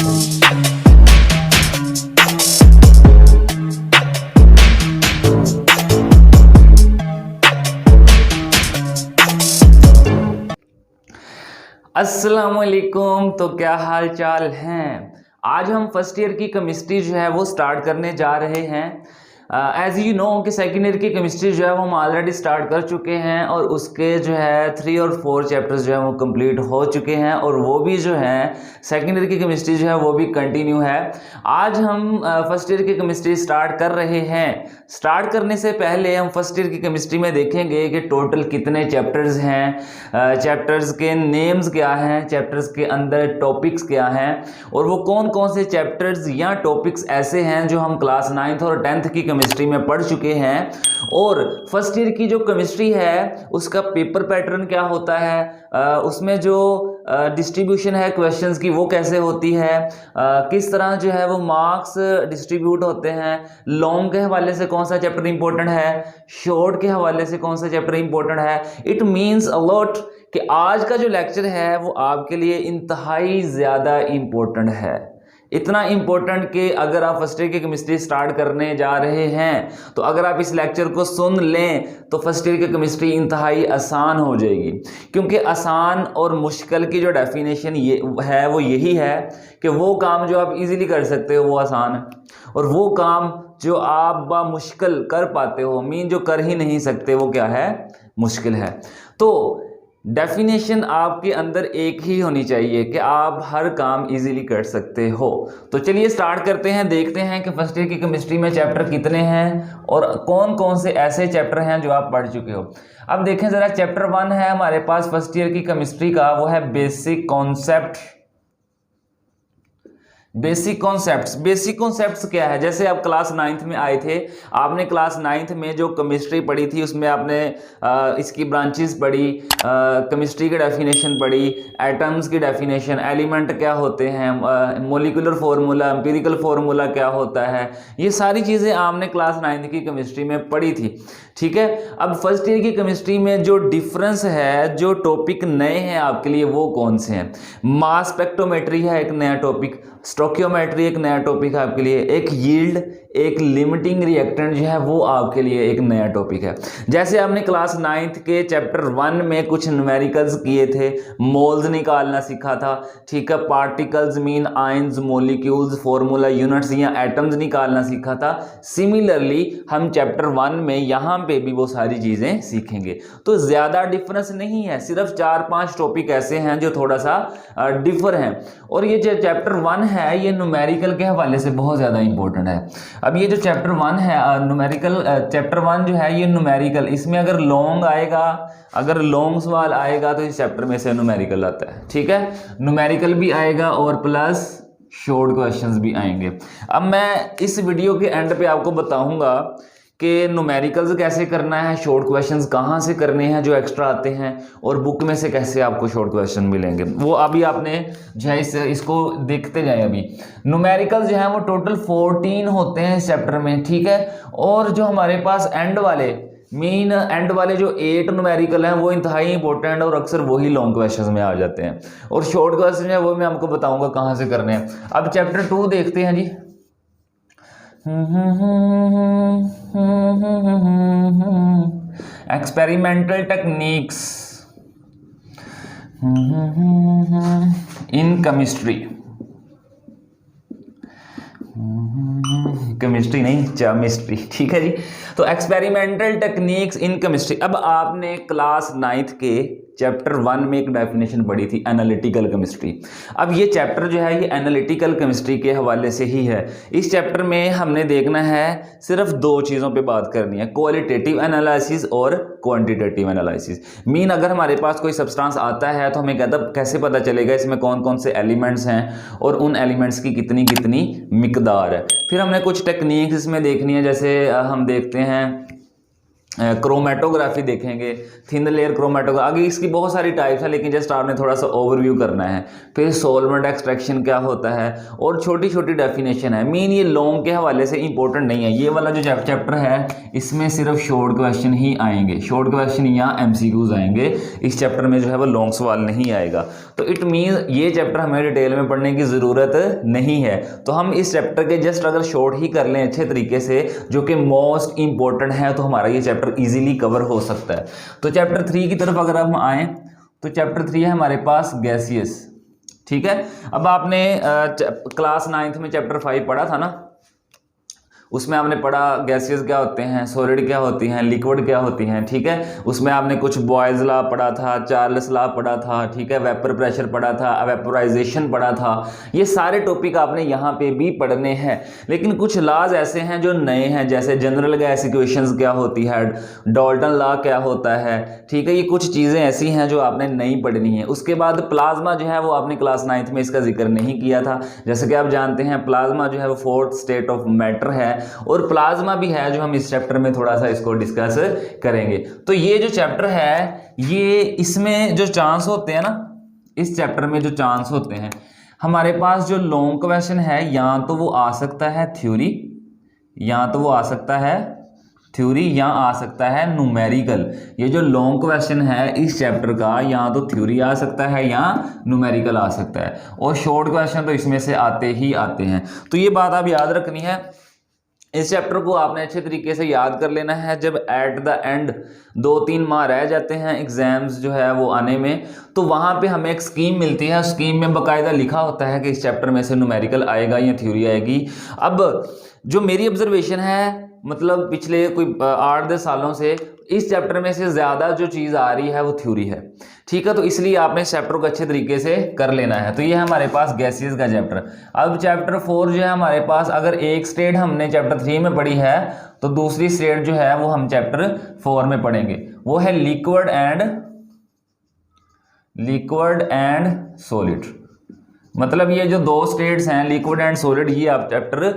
अस्सलामुअलैकुम। तो क्या हाल चाल हैं। आज हम फर्स्ट ईयर की केमिस्ट्री जो है वो स्टार्ट करने जा रहे हैं। एज यू नो कि सेकेंड ईयर की केमिस्ट्री जो है वो हम ऑलरेडी स्टार्ट कर चुके हैं और उसके जो है 3 और 4 चैप्टर्स जो है वो कंप्लीट हो चुके हैं और वो भी जो है सेकेंड ईयर की केमिस्ट्री जो है वो भी कंटिन्यू है। आज हम फर्स्ट ईयर की केमिस्ट्री स्टार्ट कर रहे हैं। स्टार्ट करने से पहले हम फर्स्ट ईयर की केमिस्ट्री में देखेंगे कि टोटल कितने चैप्टर्स हैं, चैप्टर्स के नेम्स क्या हैं, चैप्टर्स के अंदर टॉपिक्स क्या हैं और वो कौन कौन से चैप्टर्स या टॉपिक्स ऐसे हैं जो हम क्लास 9th और 10th की केमिस्ट्री में पढ़ चुके हैं। और फर्स्ट ईयर की जो केमिस्ट्री है उसका पेपर पैटर्न क्या होता है, उसमें जो डिस्ट्रीब्यूशन है क्वेश्चंस की वो कैसे होती है, किस तरह जो है वो मार्क्स डिस्ट्रीब्यूट होते हैं, लॉन्ग के हवाले से कौन सा चैप्टर इंपॉर्टेंट है, शॉर्ट के हवाले से कौन सा चैप्टर इंपॉर्टेंट है। इट मीन्स अ लॉट कि आज का जो लेक्चर है वो आपके लिए इंतहाई ज़्यादा इम्पोर्टेंट है। इतना इम्पोर्टेंट कि अगर आप फर्स्ट ईयर की केमिस्ट्री स्टार्ट करने जा रहे हैं तो अगर आप इस लेक्चर को सुन लें तो फर्स्ट ईयर की केमिस्ट्री इंतहाई आसान हो जाएगी। क्योंकि आसान और मुश्किल की जो डेफिनेशन ये है वो यही है कि वो काम जो आप इजीली कर सकते हो वो आसान है और वो काम जो आप बामुश्किल कर पाते हो मीन जो कर ही नहीं सकते वो क्या है, मुश्किल है। तो डेफिनेशन आपके अंदर एक ही होनी चाहिए कि आप हर काम इजीली कर सकते हो। तो चलिए स्टार्ट करते हैं, देखते हैं कि फर्स्ट ईयर की केमिस्ट्री में चैप्टर कितने हैं और कौन कौन से ऐसे चैप्टर हैं जो आप पढ़ चुके हो। अब देखें ज़रा, चैप्टर 1 है हमारे पास फर्स्ट ईयर की केमिस्ट्री का, वो है basic concept. Basic concepts, basic concepts क्या है। जैसे आप क्लास 9th में आए थे, आपने क्लास 9th में जो केमिस्ट्री पढ़ी थी उसमें आपने इसकी ब्रांचेस पढ़ी, केमिस्ट्री की डेफिनेशन पढ़ी, एटम्स की डेफिनेशन, एलिमेंट क्या होते हैं, मोलिकुलर फार्मूला, एम्पिरिकल फार्मूला क्या होता है, ये सारी चीज़ें आपने क्लास 9th की केमिस्ट्री में पढ़ी थी। ठीक है। अब फर्स्ट ईयर की केमिस्ट्री में जो डिफरेंस है, जो टॉपिक नए हैं आपके लिए वो कौन से हैं। मास स्पेक्ट्रोमेट्री है एक नया टॉपिक, स्टोकियोमेट्री एक नया टॉपिक है आपके लिए, एक यील्ड, एक लिमिटिंग रिएक्टेंट जो है वो आपके लिए एक नया टॉपिक है। जैसे आपने क्लास 9th के चैप्टर 1 में कुछ न्यूमेरिकल्स किए थे, मोल्स निकालना सीखा था, ठीक है, particles mean ions, molecules, formula, units या एटम्स निकालना सीखा था। सिमिलरली हम चैप्टर 1 में यहाँ पे भी वो सारी चीज़ें सीखेंगे। तो ज़्यादा डिफरेंस नहीं है, सिर्फ 4-5 टॉपिक ऐसे हैं जो थोड़ा सा डिफर हैं। और ये जो चैप्टर 1 है ये न्यूमेरिकल के हवाले से बहुत ज़्यादा इंपॉर्टेंट है। अब ये जो चैप्टर 1 है न्यूमेरिकल, चैप्टर 1 जो है ये न्यूमेरिकल, इसमें अगर लॉन्ग आएगा, अगर लॉन्ग सवाल आएगा तो इस चैप्टर में से न्यूमेरिकल आता है। ठीक है, न्यूमेरिकल भी आएगा और प्लस शॉर्ट क्वेश्चंस भी आएंगे। अब मैं इस वीडियो के एंड पे आपको बताऊंगा कि न्यूमेरिकल्स कैसे करना है, शॉर्ट क्वेश्चंस कहाँ से करने हैं जो एक्स्ट्रा आते हैं और बुक में से कैसे आपको शॉर्ट क्वेश्चन मिलेंगे, वो अभी आपने जो है इसको देखते जाए। अभी न्यूमेरिकल्स जो है वो टोटल 14 होते हैं इस चैप्टर में। ठीक है, और जो हमारे पास एंड वाले मीन एंड वाले जो 8 न्यूमेरिकल हैं वो इंतहाई इंपॉर्टेंट और अक्सर वही लॉन्ग क्वेश्चन में आ जाते हैं और शॉर्ट क्वेश्चन है वो मैं आपको बताऊंगा कहाँ से करने हैं। अब चैप्टर 2 देखते हैं जी। Experimental techniques in chemistry, chemistry नहीं केमिस्ट्री। ठीक है जी। तो एक्सपेरिमेंटल टेक्निक्स इन केमिस्ट्री। अब आपने क्लास 9th के चैप्टर 1 में एक डेफिनेशन पढ़ी थी, एनालिटिकल केमिस्ट्री। अब ये चैप्टर जो है ये एनालिटिकल केमिस्ट्री के हवाले से ही है। इस चैप्टर में हमने देखना है सिर्फ 2 चीज़ों पे बात करनी है, क्वालिटेटिव एनालिसिस और क्वांटिटेटिव एनालिसिस। मीन अगर हमारे पास कोई सब्सटेंस आता है तो हमें कैसे पता चलेगा इसमें कौन कौन से एलिमेंट्स हैं और उन एलिमेंट्स की कितनी कितनी मिकदार है। फिर हमने कुछ टेक्निक्स इसमें देखनी है, जैसे हम देखते हैं क्रोमेटोग्राफी देखेंगे, थिन लेयर क्रोमेटोग्राफी, आगे इसकी बहुत सारी टाइप्स हैं, लेकिन जस्ट आपने थोड़ा सा ओवरव्यू करना है। फिर सॉल्वेंट एक्सट्रैक्शन क्या होता है और छोटी छोटी डेफिनेशन है। मीन ये लॉन्ग के हवाले से इंपॉर्टेंट नहीं है। ये वाला जो चैप्टर है इसमें सिर्फ शॉर्ट क्वेश्चन ही आएंगे, शॉर्ट क्वेश्चन या एमसीक्यूज आएंगे। इस चैप्टर में जो है वो लॉन्ग सवाल नहीं आएगा। तो इट मीन ये चैप्टर हमें डिटेल में पढ़ने की ज़रूरत नहीं है। तो हम इस चैप्टर के जस्ट अगर शॉर्ट ही कर लें अच्छे तरीके से, जो कि मोस्ट इंपॉर्टेंट है, तो हमारा ये चैप्टर इजीली कवर हो सकता है। तो चैप्टर 3 की तरफ अगर हम आए तो चैप्टर 3 है हमारे पास गैसियस। ठीक है, अब आपने क्लास 9th में चैप्टर 5 पढ़ा था ना, उसमें आपने पढ़ा गैसेस क्या होते हैं, सॉलिड क्या होती हैं, लिक्विड क्या होती हैं। ठीक है, उसमें आपने कुछ बॉयज लॉ पढ़ा था, चार्ल्स लॉ पढ़ा था, ठीक है, वेपर प्रेशर पढ़ा था, वेपोराइजेशन पढ़ा था। ये सारे टॉपिक आपने यहाँ पे भी पढ़ने हैं। लेकिन कुछ लॉज ऐसे हैं जो नए हैं, जैसे जनरल गैस इक्वेशंस क्या होती है, डाल्टन लॉ क्या होता है। ठीक है, ये कुछ चीज़ें ऐसी हैं जो आपने नहीं पढ़नी है। उसके बाद प्लाज्मा जो है वो आपने क्लास 9th में इसका जिक्र नहीं किया था। जैसे कि आप जानते हैं प्लाज्मा जो है वो 4th स्टेट ऑफ मैटर है, और प्लाज्मा भी है जो हम इस चैप्टर में थोड़ा सा इसको डिस्कस करेंगे। तो ये जो चैप्टर है, ये इसमें जो चांस होते हैं ना, इस चैप्टर में जो चांस होते हैं, हमारे पास जो लॉन्ग क्वेश्चन है, या तो वो आ सकता है थ्योरी, या तो वो आ सकता है थ्योरी, या आ सकता है न्यूमेरिकल। ये जो लॉन्ग क्वेश्चन है इस चैप्टर का, या तो थ्योरी आ सकता है या न्यूमेरिकल आ सकता है, और शॉर्ट क्वेश्चन तो इसमें से आते ही आते हैं। तो ये बात आप याद रखनी है। इस चैप्टर को आपने अच्छे तरीके से याद कर लेना है। जब एट द एंड 2-3 माह रह जाते हैं एग्जाम्स जो है वो आने में, तो वहाँ पे हमें एक स्कीम मिलती है। स्कीम में बाकायदा लिखा होता है कि इस चैप्टर में से न्यूमेरिकल आएगा या थ्योरी आएगी। अब जो मेरी ऑब्जर्वेशन है, मतलब पिछले कोई 8-10 सालों से इस चैप्टर में से ज़्यादा जो चीज़ आ रही है वो थ्योरी है। ठीक है, तो इसलिए आपने इस चैप्टर को अच्छे तरीके से कर लेना है। तो ये है हमारे पास गैसेस का चैप्टर। अब चैप्टर 4 जो है हमारे पास, अगर एक स्टेट हमने चैप्टर 3 में पढ़ी है तो दूसरी स्टेट जो है वो हम चैप्टर 4 में पढ़ेंगे, वो है लिक्विड एंड सॉलिड। मतलब ये जो 2 स्टेट्स हैं लिक्विड एंड सॉलिड, ये आप चैप्टर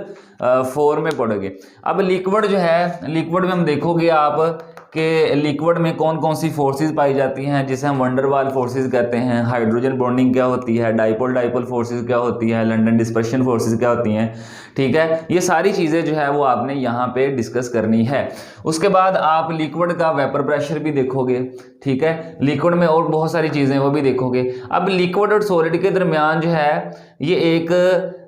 4 में पढ़ोगे। अब लिक्विड जो है, लिक्विड में हम देखोगे आप कि लिक्विड में कौन कौन सी फोर्सेस पाई जाती हैं, जिसे हम वंडरवाल फोर्सेस कहते हैं। हाइड्रोजन बॉन्डिंग क्या होती है, डाइपोल फोर्सेस क्या होती है, लंदन डिस्पर्शन फोर्सेस क्या होती हैं। ठीक है, ये सारी चीज़ें जो है वो आपने यहाँ पे डिस्कस करनी है। उसके बाद आप लिक्विड का वेपर प्रेशर भी देखोगे। ठीक है, लिक्विड में और बहुत सारी चीज़ें वो भी देखोगे। अब लिक्विड और सॉलिड के दरमियान जो है ये एक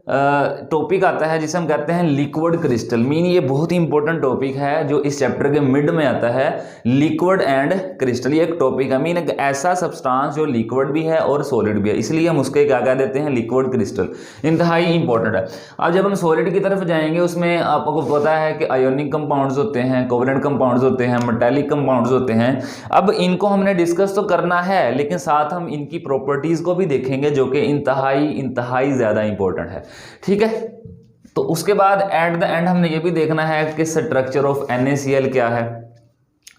टॉपिक आता है जिसे हम कहते हैं लिक्विड क्रिस्टल। मीन ये बहुत ही इंपॉर्टेंट टॉपिक है जो इस चैप्टर के मिड में आता है। लिक्विड एंड क्रिस्टल ये एक टॉपिक है, मीन एक ऐसा सब्सटेंस जो लिक्विड भी है और सॉलिड भी है, इसलिए हम उसके क्या कह देते हैं, लिक्विड क्रिस्टल। इंतहाई इंपॉर्टेंट है। अब जब हम सॉलिड की तरफ जाएंगे, उसमें आपको पता है कि आयोनिक कंपाउंड्स होते हैं, कोवेलेंट कंपाउंड्स होते हैं, मेटालिक कंपाउंड्स होते हैं। अब इनको हमने डिस्कस तो करना है, लेकिन साथ हम इनकी प्रॉपर्टीज को भी देखेंगे जो कि इंतहाई ज़्यादा इंपॉर्टेंट है। ठीक है, तो उसके बाद एट द एंड हमने ये भी देखना है कि स्ट्रक्चर ऑफ NaCl क्या है।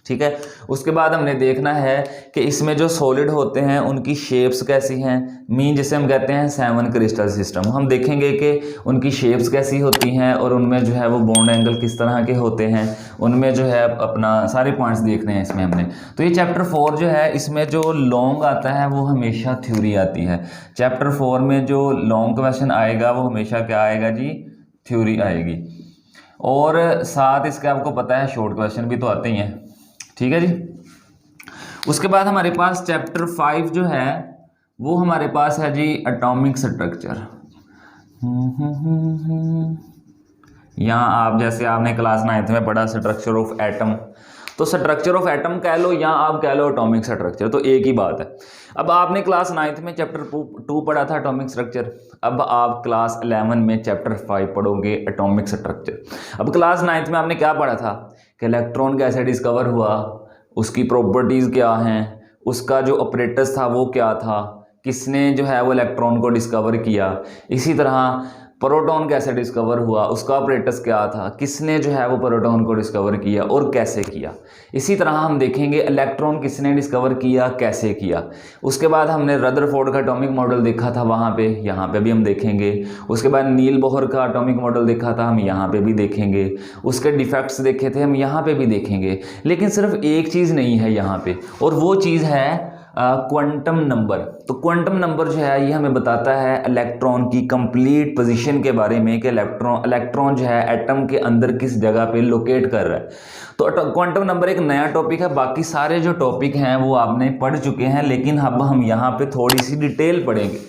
ठीक है, उसके बाद हमने देखना है कि इसमें जो सॉलिड होते हैं उनकी शेप्स कैसी हैं। मीन जिसे हम कहते हैं 7 क्रिस्टल सिस्टम, हम देखेंगे कि उनकी शेप्स कैसी होती हैं और उनमें जो है वो बॉन्ड एंगल किस तरह के होते हैं, उनमें जो है अपना सारे पॉइंट्स देखने हैं इसमें हमने। तो ये चैप्टर 4 जो है, इसमें जो लॉन्ग आता है वो हमेशा थ्योरी आती है। चैप्टर 4 में जो लॉन्ग क्वेश्चन आएगा वो हमेशा क्या आएगा जी, थ्योरी आएगी। और साथ इसके आपको पता है शॉर्ट क्वेश्चन भी तो आते ही हैं। ठीक है जी। उसके बाद हमारे पास चैप्टर 5 जो है वो हमारे पास है जी एटॉमिक स्ट्रक्चर। यहाँ आप जैसे आपने क्लास 9th में पढ़ा स्ट्रक्चर ऑफ एटम, तो स्ट्रक्चर ऑफ एटम कह लो या आप कह लो एटॉमिक स्ट्रक्चर, तो एक ही बात है। अब आपने क्लास 9th में चैप्टर 2 पढ़ा था एटॉमिक स्ट्रक्चर, अब आप क्लास 11 में चैप्टर 5 पढ़ोगे एटॉमिक स्ट्रक्चर। अब क्लास 9th में आपने क्या पढ़ा था कि इलेक्ट्रॉन कैसे डिस्कवर हुआ, उसकी प्रॉपर्टीज़ क्या हैं, उसका जो ऑपरेटर्स था वो क्या था, किसने जो है वो इलेक्ट्रॉन को डिस्कवर किया। इसी तरह प्रोटॉन कैसे डिस्कवर हुआ, उसका ऑपरेटस क्या था, किसने जो है वो प्रोटॉन को डिस्कवर किया और कैसे किया। इसी तरह हम देखेंगे इलेक्ट्रॉन किसने डिस्कवर किया, कैसे किया। उसके बाद हमने रदरफोर्ड का एटॉमिक मॉडल देखा था वहाँ पे, यहाँ पे भी हम देखेंगे। उसके बाद नील बोहर का एटॉमिक मॉडल देखा था, हम यहाँ पे भी देखेंगे। उसके डिफेक्ट्स देखे थे, हम यहाँ पे भी देखेंगे। लेकिन सिर्फ एक चीज़ नहीं है यहाँ पे, और वो चीज़ है क्वांटम नंबर। तो क्वांटम नंबर जो है ये हमें बताता है इलेक्ट्रॉन की कंप्लीट पोजीशन के बारे में कि इलेक्ट्रॉन जो है एटम के अंदर किस जगह पे लोकेट कर रहा है। तो क्वांटम नंबर एक नया टॉपिक है, बाकी सारे जो टॉपिक हैं वो आपने पढ़ चुके हैं, लेकिन अब हम यहाँ पे थोड़ी सी डिटेल पढ़ेंगे।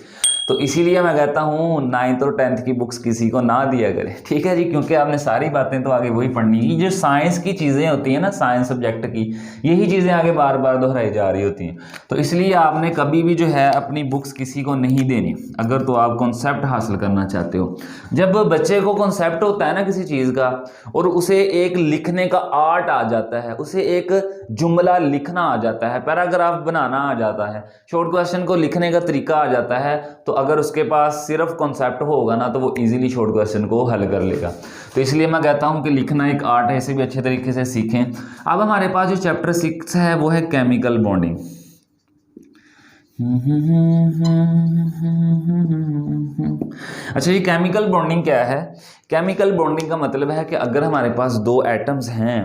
तो इसीलिए मैं कहता हूँ 9th और 10th की बुक्स किसी को ना दिया करें, ठीक है जी, क्योंकि आपने सारी बातें तो आगे वही पढ़नी है। जो साइंस की चीज़ें होती हैं ना, साइंस सब्जेक्ट की, यही चीज़ें आगे बार बार दोहराई जा रही होती हैं। तो इसलिए आपने कभी भी जो है अपनी बुक्स किसी को नहीं देनी, अगर तो आप कॉन्सेप्ट हासिल करना चाहते हो। जब बच्चे को कॉन्सेप्ट होता है ना किसी चीज़ का, और उसे एक लिखने का आर्ट आ जाता है, उसे एक जुमला लिखना आ जाता है, पैराग्राफ बनाना आ जाता है, शॉर्ट क्वेश्चन को लिखने का तरीका आ जाता है, तो अगर उसके पास सिर्फ कॉन्सेप्ट होगा ना तो वो इजीली शॉर्ट क्वेश्चन को हल कर लेगा। तो इसलिए मैं कहता हूं कि लिखना एक आर्ट है, इसे भी अच्छे तरीके से सीखें। अब हमारे पास जो चैप्टर 6 है वो है केमिकल बॉन्डिंग। अच्छा, ये केमिकल बॉन्डिंग क्या है? केमिकल बॉन्डिंग का मतलब है कि अगर हमारे पास दो एटम्स हैं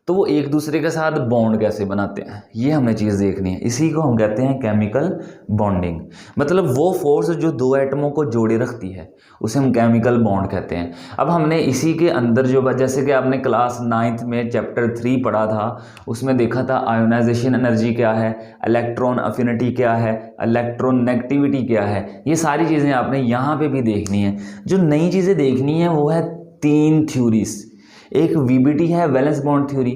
तो वो एक दूसरे के साथ बॉन्ड कैसे बनाते हैं, ये हमें चीज़ देखनी है। इसी को हम कहते हैं केमिकल बॉन्डिंग। मतलब वो फोर्स जो दो एटमों को जोड़े रखती है उसे हम केमिकल बॉन्ड कहते हैं। अब हमने इसी के अंदर जो, जैसे कि आपने क्लास 9th में चैप्टर 3 पढ़ा था, उसमें देखा था आयोनाइजेशन एनर्जी क्या है, इलेक्ट्रॉन अफिनिटी क्या है, इलेक्ट्रॉन नेगेटिविटी क्या है। ये सारी चीज़ें आपने यहाँ पर भी देखनी है। जो नई चीज़ें देखनी है वो है 3 थ्योरीज। एक वीबीटी है, वैलेंस बॉन्ड थ्योरी,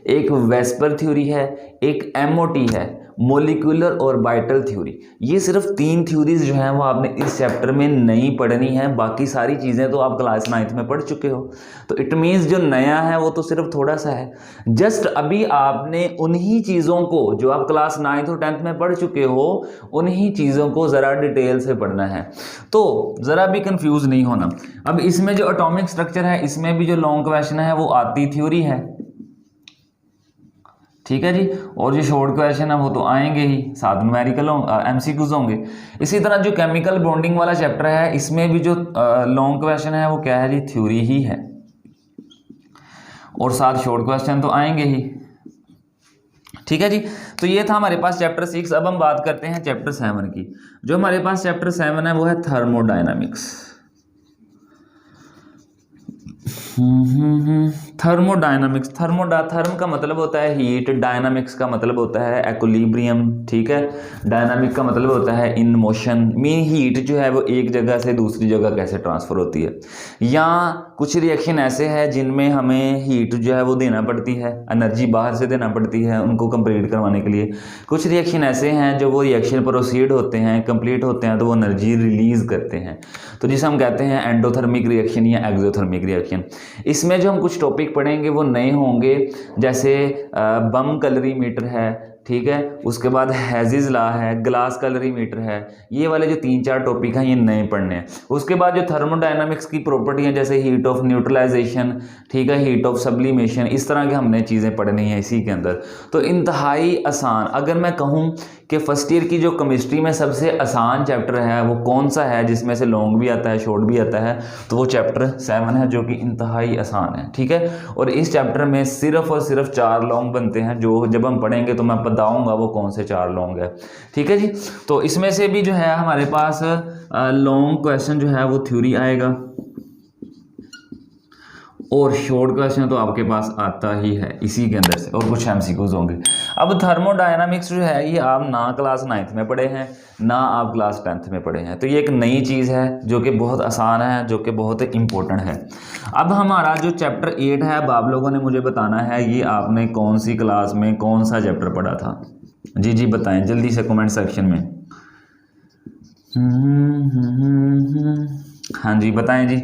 एक वेस्पर थ्योरी है, एक एमओटी है, मोलिकुलर और बाइटल थ्योरी। ये सिर्फ 3 थ्योरीज जो हैं वो आपने इस चैप्टर में नहीं पढ़नी है, बाकी सारी चीज़ें तो आप क्लास 9th में पढ़ चुके हो। तो इट मीन्स जो नया है वो तो सिर्फ थोड़ा सा है। जस्ट अभी आपने उन्हीं चीज़ों को जो आप क्लास 9th और 10th में पढ़ चुके हो, उन्हीं चीज़ों को ज़रा डिटेल से पढ़ना है, तो ज़रा भी कंफ्यूज नहीं होना। अब इसमें जो एटॉमिक स्ट्रक्चर है, इसमें भी जो लॉन्ग क्वेश्चन है वो आती थ्योरी है, ठीक है जी। और जो शॉर्ट क्वेश्चन है वो तो आएंगे ही, साथ न्यूमेरिकल एमसीक्यूज होंगे। इसी तरह जो केमिकल बॉन्डिंग वाला चैप्टर है, इसमें भी जो लॉन्ग क्वेश्चन है वो क्या है जी, थ्योरी ही है, और साथ शॉर्ट क्वेश्चन तो आएंगे ही, ठीक है जी। तो ये था हमारे पास चैप्टर 6। अब हम बात करते हैं चैप्टर 7 की। जो हमारे पास चैप्टर 7 है वो है थर्मोडायनामिक्स। थर्मोडायनामिक्स, थर्म का मतलब होता है हीट, डायनामिक्स का मतलब होता है एक्विलिब्रियम, ठीक है। डायनामिक का मतलब होता है इन मोशन, मीन हीट जो है वो एक जगह से दूसरी जगह कैसे ट्रांसफर होती है। या कुछ रिएक्शन ऐसे हैं जिनमें हमें हीट जो है वो देना पड़ती है, एनर्जी बाहर से देना पड़ती है उनको कंप्लीट करवाने के लिए। कुछ रिएक्शन ऐसे हैं जो वो रिएक्शन प्रोसीड होते हैं, कंप्लीट होते हैं तो वो एनर्जी रिलीज करते हैं, तो जिसे हम कहते हैं एंडोथर्मिक रिएक्शन या एक्सोथर्मिक रिएक्शन। इसमें जो हम कुछ टॉपिक पढ़ेंगे वो नए होंगे, जैसे बम कैलोरीमीटर है, ठीक है। उसके बाद हेजिज लॉ है, ग्लास कैलोरीमीटर है। ये वाले जो 3-4 टॉपिक हैं ये नए पढ़ने हैं। उसके बाद जो थर्मोडायनामिक्स की प्रॉपर्टी हैं, जैसे हीट ऑफ न्यूट्रलाइजेशन, ठीक है, हीट ऑफ सब्लिमेशन, इस तरह के हमने चीज़ें पढ़नी है इसी के अंदर। तो इंतहाई आसान, अगर मैं कहूँ कि फर्स्ट ईयर की जो केमिस्ट्री में सबसे आसान चैप्टर है वो कौन सा है, जिसमें से लॉन्ग भी आता है शॉर्ट भी आता है, तो वो चैप्टर 7 है, जो कि इंतहाई आसान है, ठीक है। और इस चैप्टर में सिर्फ और सिर्फ 4 लॉन्ग बनते हैं, जो जब हम पढ़ेंगे तो मैं बताऊंगा वो कौन से 4 लॉन्ग है, ठीक है जी। तो इसमें से भी जो है हमारे पास लॉन्ग क्वेश्चन जो है वो थ्योरी आएगा, और शॉर्ट क्वेश्चन तो आपके पास आता ही है इसी के अंदर से, और कुछ एमसीक्यूज होंगे। अब थर्मोडायनामिक्स जो है ये आप ना क्लास 9th में पढ़े हैं ना आप क्लास 10th में पढ़े हैं, तो ये एक नई चीज़ है जो कि बहुत आसान है, जो कि बहुत इंपॉर्टेंट है। अब हमारा जो चैप्टर 8 है, अब आप लोगों ने मुझे बताना है ये आपने कौन सी क्लास में कौन सा चैप्टर पढ़ा था। जी जी बताएं जल्दी से कमेंट सेक्शन में। हाँ जी बताएं जी।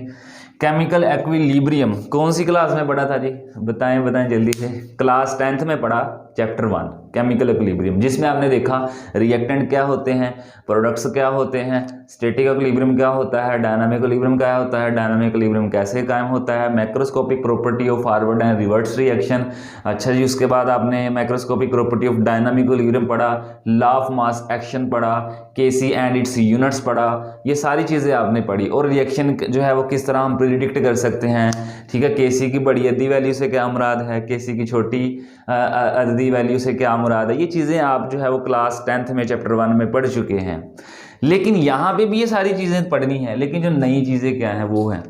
केमिकल एक्विलिब्रियम कौन सी क्लास में पढ़ा था जी, बताएं बताएं जल्दी से। क्लास 10th में पढ़ा चैप्टर 1 केमिकल इक्विलिब्रियम, जिसमें आपने देखा रिएक्टेंट क्या होते हैं, प्रोडक्ट्स क्या होते हैं, स्टैटिक इक्विलिब्रियम क्या होता है, डायनामिक इक्विलिब्रियम क्या होता है, डायनामिक इक्विलिब्रियम कैसे कायम होता है, macroscopic property of forward and reverse reaction. अच्छा जी, उसके बाद आपने macroscopic property of dynamic equilibrium पढ़ा, लॉ ऑफ मास एक्शन पढ़ा, केसी एंड इट्स यूनिट्स पढ़ा, ये सारी चीज़ें आपने पढ़ी। और रिएक्शन जो है वो किस तरह हम प्रिडिक्ट कर सकते हैं, ठीक है, केसी की बड़ी अद्दी वैल्यू से क्या मुराद है, केसी की छोटी अद्दी वैल्यू से क्या मुराद है, ये चीज़ें आप जो है वो क्लास 10th में चैप्टर 1 में पढ़ चुके हैं। लेकिन यहाँ पे भी ये सारी चीज़ें पढ़नी है, लेकिन जो नई चीज़ें क्या हैं वो हैं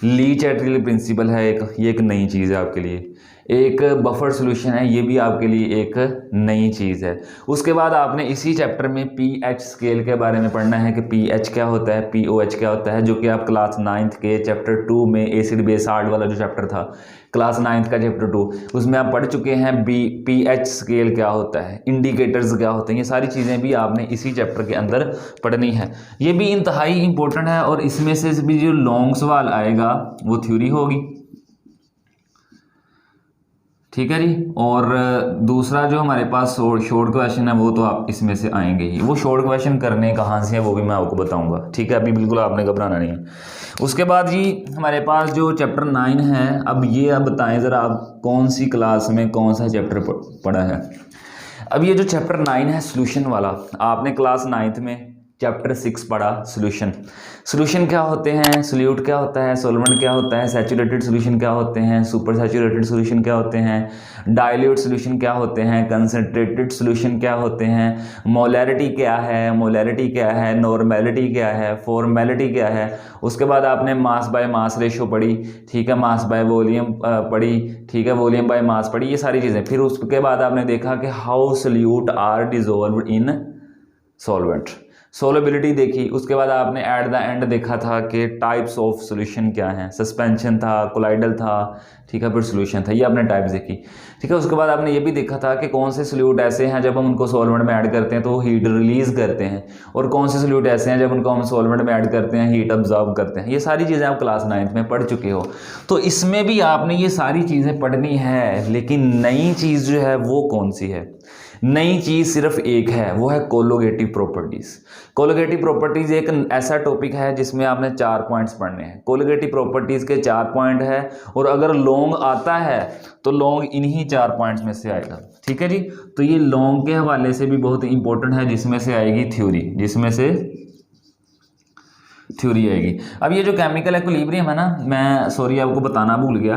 ली चैटरली प्रिंसिपल है एक, ये एक नई चीज़ है आपके लिए। एक बफर सॉल्यूशन है, ये भी आपके लिए एक नई चीज़ है। उसके बाद आपने इसी चैप्टर में पीएच स्केल के बारे में पढ़ना है कि पीएच क्या होता है, पीओएच क्या होता है, जो कि आप क्लास 9th के चैप्टर 2 में एसिड बेस हार्ड वाला जो चैप्टर था क्लास 9th का चैप्टर 2, उसमें आप पढ़ चुके हैं। पीएच स्केल क्या होता है, इंडिकेटर्स क्या होते हैं, ये सारी चीज़ें भी आपने इसी चैप्टर के अंदर पढ़नी है। ये भी इंतहाई इंपॉर्टेंट है और इसमें से भी जो लॉन्ग सवाल आएगा वो थ्योरी होगी, ठीक है जी। और दूसरा जो हमारे पास शॉर्ट क्वेश्चन है वो तो आप इसमें से आएंगे ही। वो शॉर्ट क्वेश्चन करने कहाँ से है वो भी मैं आपको बताऊंगा, ठीक है, अभी बिल्कुल आपने घबराना नहीं है। उसके बाद जी हमारे पास जो चैप्टर 9 है, अब ये आप बताएं ज़रा आप कौन सी क्लास में कौन सा चैप्टर पढ़ा है। अब ये जो चैप्टर 9 है सॉल्यूशन वाला, आपने क्लास 9th में चैप्टर 6 पढ़ा सॉल्यूशन। सॉल्यूशन क्या होते हैं, सोल्यूट क्या होता है, सॉल्वेंट क्या होता है, सैचुरेटेड सॉल्यूशन क्या होते हैं, सुपर सैचुरेटेड सॉल्यूशन क्या होते हैं, डाइल्यूट सॉल्यूशन क्या होते हैं, कंसंट्रेटेड सॉल्यूशन क्या होते हैं, मोलैरिटी क्या है, मोलैरिटी क्या है, नॉर्मेलिटी क्या है, फॉर्मेलिटी क्या है। उसके बाद आपने मास बाय मास रेशो पढ़ी, ठीक है, मास बाय वॉल्यूम पढ़ी, ठीक है, वॉल्यूम बाय मास पढ़ी, ये सारी चीज़ें। फिर उसके बाद आपने देखा कि how solute are dissolved in solvent, solubility देखी। उसके बाद आपने एट द एंड देखा था कि टाइप्स ऑफ सॉल्यूशन क्या हैं, सस्पेंशन था, कोलाइडल था, ठीक है, फिर सॉल्यूशन था, ये आपने टाइप्स देखी, ठीक है। उसके बाद आपने ये भी देखा था कि कौन से सोल्यूट ऐसे हैं जब हम उनको सॉल्वेंट में ऐड करते हैं तो वो हीट रिलीज करते हैं, और कौन से सोल्यूट ऐसे हैं जब उनको हम सॉल्वेंट में ऐड करते हैं हीट ऑब्जर्व करते हैं। ये सारी चीज़ें आप क्लास 9th में पढ़ चुके हो, तो इसमें भी आपने ये सारी चीज़ें पढ़नी है। लेकिन नई चीज़ जो है वो कौन सी है, नई चीज़ सिर्फ एक है, वो है कोलोगेटिव प्रॉपर्टीज़। कोलोगेटिव प्रॉपर्टीज़ एक ऐसा टॉपिक है जिसमें आपने 4 पॉइंट्स पढ़ने हैं। कोलोगेटिव प्रॉपर्टीज़ के 4 पॉइंट है, और अगर लॉन्ग आता है तो लॉन्ग इन्हीं 4 पॉइंट्स में से आएगा, ठीक है जी। तो ये लॉन्ग के हवाले से भी बहुत इंपॉर्टेंट है, जिसमें से आएगी थ्योरी, जिसमें से थ्योरी आएगी। अब ये जो केमिकल इक्विलिब्रियम है ना, मैं सॉरी आपको बताना भूल गया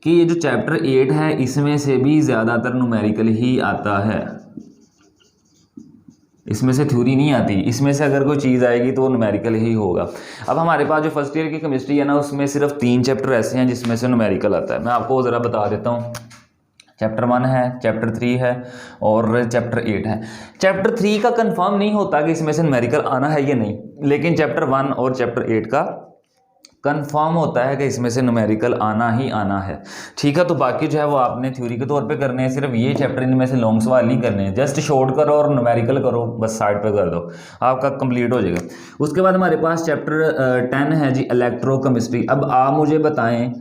कि ये जो चैप्टर 8 है इसमें से भी ज़्यादातर न्यूमेरिकल ही आता है, इसमें से थ्योरी नहीं आती। इसमें से अगर कोई चीज़ आएगी तो वो न्यूमेरिकल ही होगा। अब हमारे पास जो फर्स्ट ईयर की केमिस्ट्री है ना, उसमें सिर्फ 3 चैप्टर ऐसे हैं जिसमें से न्यूमेरिकल आता है। मैं आपको ज़रा बता देता हूँ, चैप्टर 1 है, चैप्टर 3 है और चैप्टर 8 है। चैप्टर 3 का कंफर्म नहीं होता कि इसमें से न्यूमेरिकल आना है या नहीं, लेकिन चैप्टर 1 और चैप्टर 8 का कंफर्म होता है कि इसमें से न्यूमेरिकल आना ही आना है, ठीक है। तो बाकी जो है वो आपने थ्योरी के तौर पे करने हैं, सिर्फ ये चैप्टर इनमें से लॉन्ग सवाल नहीं करने हैं, जस्ट शॉर्ट करो और न्यूमेरिकल करो, बस साइड पे कर दो, आपका कंप्लीट हो जाएगा। उसके बाद हमारे पास चैप्टर 10 है जी इलेक्ट्रोकेमिस्ट्री। अब आप मुझे बताएं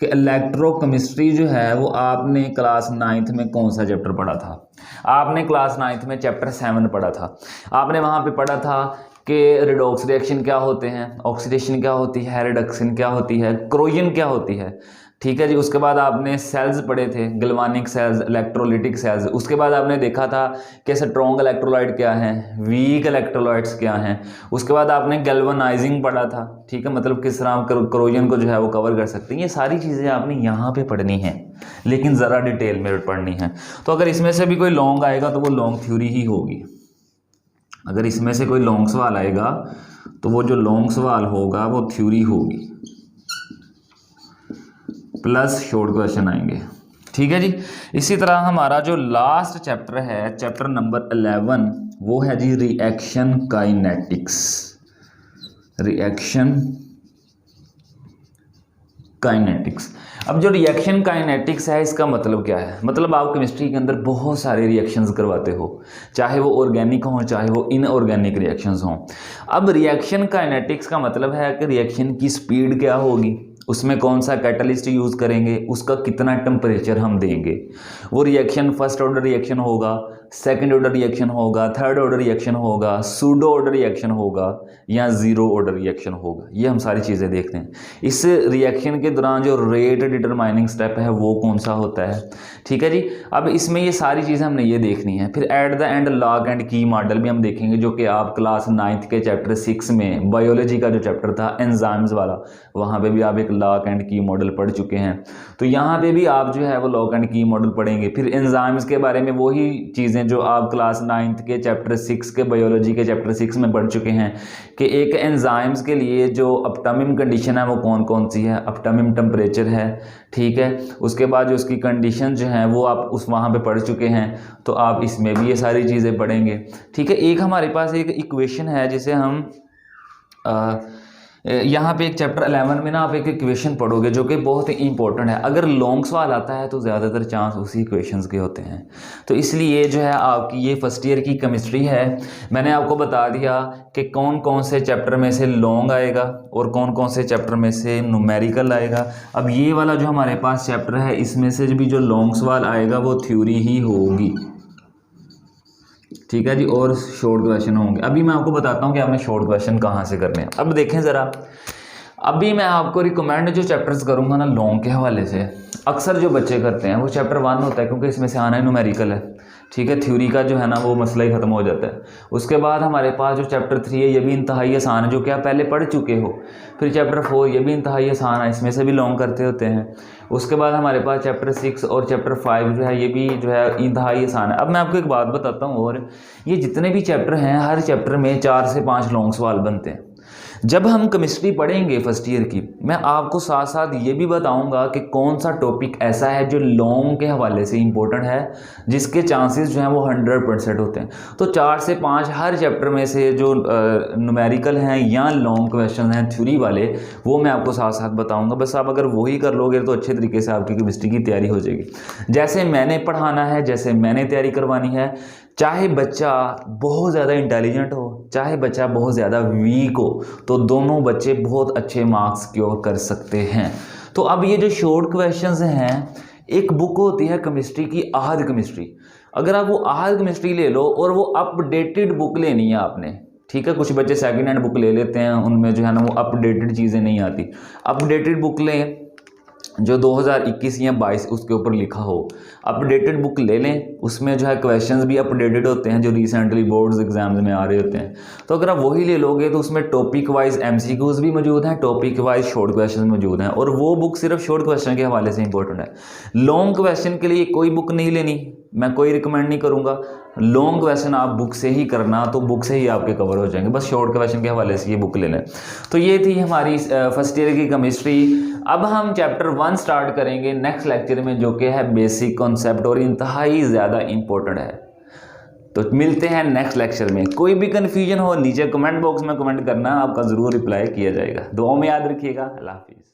कि इलेक्ट्रोकेमिस्ट्री जो है वो आपने क्लास 9th में कौन सा चैप्टर पढ़ा था। आपने क्लास 9th में चैप्टर 7 पढ़ा था। आपने वहाँ पे पढ़ा था कि रिडॉक्स रिएक्शन क्या होते हैं, ऑक्सीडेशन क्या होती है, रिडक्शन क्या होती है, क्रोजन क्या होती है, ठीक है जी। उसके बाद आपने सेल्स पढ़े थे, गैल्वानिक सेल्स, इलेक्ट्रोलिटिक सेल्स। उसके बाद आपने देखा था कि स्ट्रॉन्ग इलेक्ट्रोलाइट क्या हैं, वीक इलेक्ट्रोलाइट्स क्या हैं। उसके बाद आपने गैल्वनाइजिंग पढ़ा था, ठीक है, मतलब किस तरह क्रोजन को जो है वो कवर कर सकते हैं। ये सारी चीज़ें आपने यहाँ पे पढ़नी है, लेकिन ज़रा डिटेल में पढ़नी है। तो अगर इसमें से भी कोई लॉन्ग आएगा तो वो लॉन्ग थ्योरी ही होगी। अगर इसमें से कोई लॉन्ग सवाल आएगा तो वो जो लॉन्ग सवाल होगा वो थ्योरी होगी, प्लस शॉर्ट क्वेश्चन आएंगे, ठीक है जी। इसी तरह हमारा जो लास्ट चैप्टर है, चैप्टर नंबर 11, वो है जी रिएक्शन काइनेटिक्स। Reaction kinetics. अब जो रिएक्शन काइनेटिक्स है इसका मतलब क्या है, मतलब आप केमिस्ट्री के अंदर बहुत सारे रिएक्शंस करवाते हो, चाहे वो ऑर्गेनिक हों चाहे वो इनऑर्गेनिक रिएक्शंस हों। अब रिएक्शन काइनेटिक्स का मतलब है कि रिएक्शन की स्पीड क्या होगी, उसमें कौन सा कैटलिस्ट यूज़ करेंगे, उसका कितना टेम्परेचर हम देंगे, वो रिएक्शन फर्स्ट ऑर्डर रिएक्शन होगा, सेकंड ऑर्डर रिएक्शन होगा, थर्ड ऑर्डर रिएक्शन होगा, सूडो ऑर्डर रिएक्शन होगा या ज़ीरो ऑर्डर रिएक्शन होगा, ये हम सारी चीज़ें देखते हैं। इस रिएक्शन के दौरान जो रेट डिटरमाइनिंग स्टेप है वो कौन सा होता है, ठीक है जी। अब इसमें ये सारी चीज़ें हमने ये देखनी है। फिर at the end log and की मॉडल भी हम देखेंगे, जो कि आप क्लास 9th के चैप्टर 6 में बायोलॉजी का जो चैप्टर था एंजाइम्स वाला, वहाँ पे भी आप एक लॉग एंड की मॉडल पढ़ चुके हैं। तो यहाँ पे भी आप जो है वो लॉग एंड की मॉडल पढ़ेंगे। फिर एंजाइम्स के बारे में वही चीज़ें जो आप क्लास 9th के चैप्टर 6 के बायोलॉजी के चैप्टर 6 में पढ़ चुके हैं कि एक एंजाइम्स के लिए जो ऑप्टिमम कंडीशन है वो कौन कौन सी है, ऑप्टिमम टेम्परेचर है, ठीक है। उसके बाद जो उसकी कंडीशन जो है वो आप उस वहाँ पे पढ़ चुके हैं, तो आप इसमें भी ये सारी चीज़ें पढ़ेंगे, ठीक है। एक हमारे पास एक इक्वेशन है जिसे हम यहाँ पे एक चैप्टर 11 में ना आप एक इक्वेशन पढ़ोगे जो कि बहुत ही इंपॉर्टेंट है। अगर लॉन्ग सवाल आता है तो ज़्यादातर चांस उसी इक्वेशंस के होते हैं। तो इसलिए जो है आपकी ये फर्स्ट ईयर की केमिस्ट्री है, मैंने आपको बता दिया कि कौन कौन से चैप्टर में से लॉन्ग आएगा और कौन कौन से चैप्टर में से न्यूमेरिकल आएगा। अब ये वाला जो हमारे पास चैप्टर है इसमें से भी जो लॉन्ग सवाल आएगा वो थ्योरी ही होगी, ठीक है जी, और शॉर्ट क्वेश्चन होंगे। अभी मैं आपको बताता हूँ कि आपने शॉर्ट क्वेश्चन कहाँ से करने हैं। अब देखें ज़रा, अभी मैं आपको रिकमेंड जो चैप्टर्स करूँगा ना लॉन्ग के हवाले से, अक्सर जो बच्चे करते हैं वो चैप्टर 1 होता है, क्योंकि इसमें से आना है न्यूमेरिकल है, ठीक है। थ्योरी का जो है ना वो मसला ही ख़त्म हो जाता है। उसके बाद हमारे पास जो चैप्टर 3 है ये भी इंतहाई आसान है, जो कि आप पहले पढ़ चुके हो। फिर चैप्टर 4 ये भी इंतहाई आसान है, इसमें से भी लॉन्ग करते होते हैं। उसके बाद हमारे पास चैप्टर 6 और चैप्टर 5 जो है ये भी जो है इंतहाई आसान है। अब मैं आपको एक बात बताता हूँ, और ये जितने भी चैप्टर हैं हर चैप्टर में 4 से 5 लॉन्ग सवाल बनते हैं। जब हम केमिस्ट्री पढ़ेंगे फर्स्ट ईयर की, मैं आपको साथ साथ ये भी बताऊंगा कि कौन सा टॉपिक ऐसा है जो लॉन्ग के हवाले से इंपॉर्टेंट है, जिसके चांसेस जो हैं वो 100% होते हैं। तो 4 से 5 हर चैप्टर में से जो न्यूमेरिकल हैं या लॉन्ग क्वेश्चन हैं थ्योरी वाले, वो मैं आपको साथ साथ बताऊंगा। बस आप अगर वही कर लोगे तो अच्छे तरीके से आपकी केमिस्ट्री की तैयारी हो जाएगी। जैसे मैंने पढ़ाना है, जैसे मैंने तैयारी करवानी है, चाहे बच्चा बहुत ज़्यादा इंटेलिजेंट हो, चाहे बच्चा बहुत ज़्यादा वीक हो, तो दोनों बच्चे बहुत अच्छे मार्क्स स्कोर कर सकते हैं। तो अब ये जो शॉर्ट क्वेश्चंस हैं, एक बुक होती है केमिस्ट्री की आहद केमिस्ट्री, अगर आप वो आहद केमिस्ट्री ले लो और वो अपडेटेड बुक लेनी है आपने, ठीक है। कुछ बच्चे सेकंड हैंड बुक ले लेते हैं, उनमें जो है ना वो अपडेटेड चीज़ें नहीं आती। अपडेटेड बुक लें जो 2021 या 22 उसके ऊपर लिखा हो, अपडेटेड बुक ले लें, उसमें जो है क्वेश्चंस भी अपडेटेड होते हैं जो रिसेंटली बोर्ड्स एग्जाम्स में आ रहे होते हैं। तो अगर आप वही ले लोगे तो उसमें टॉपिक वाइज MCQs भी मौजूद हैं, टॉपिक वाइज शॉर्ट क्वेश्चन मौजूद हैं, और वो बुक सिर्फ शॉर्ट क्वेश्चन के हवाले से इंपॉर्टेंट है। लॉन्ग क्वेश्चन के लिए कोई बुक नहीं लेनी, मैं कोई रिकमेंड नहीं करूँगा। लॉन्ग क्वेश्चन आप बुक से ही करना, तो बुक से ही आपके कवर हो जाएंगे। बस शॉर्ट क्वेश्चन के हवाले से ये बुक ले लें। तो ये थी हमारी फर्स्ट ईयर की केमिस्ट्री। अब हम चैप्टर 1 स्टार्ट करेंगे नेक्स्ट लेक्चर में, जो कि है बेसिक कॉन्सेप्ट और इंतहाई ज़्यादा इंपॉर्टेंट है। तो मिलते हैं नेक्स्ट लेक्चर में। कोई भी कन्फ्यूजन हो नीचे कमेंट बॉक्स में कमेंट करना, आपका ज़रूर रिप्लाई किया जाएगा। दुआ में याद रखिएगा। अल्लाह हाफिज़।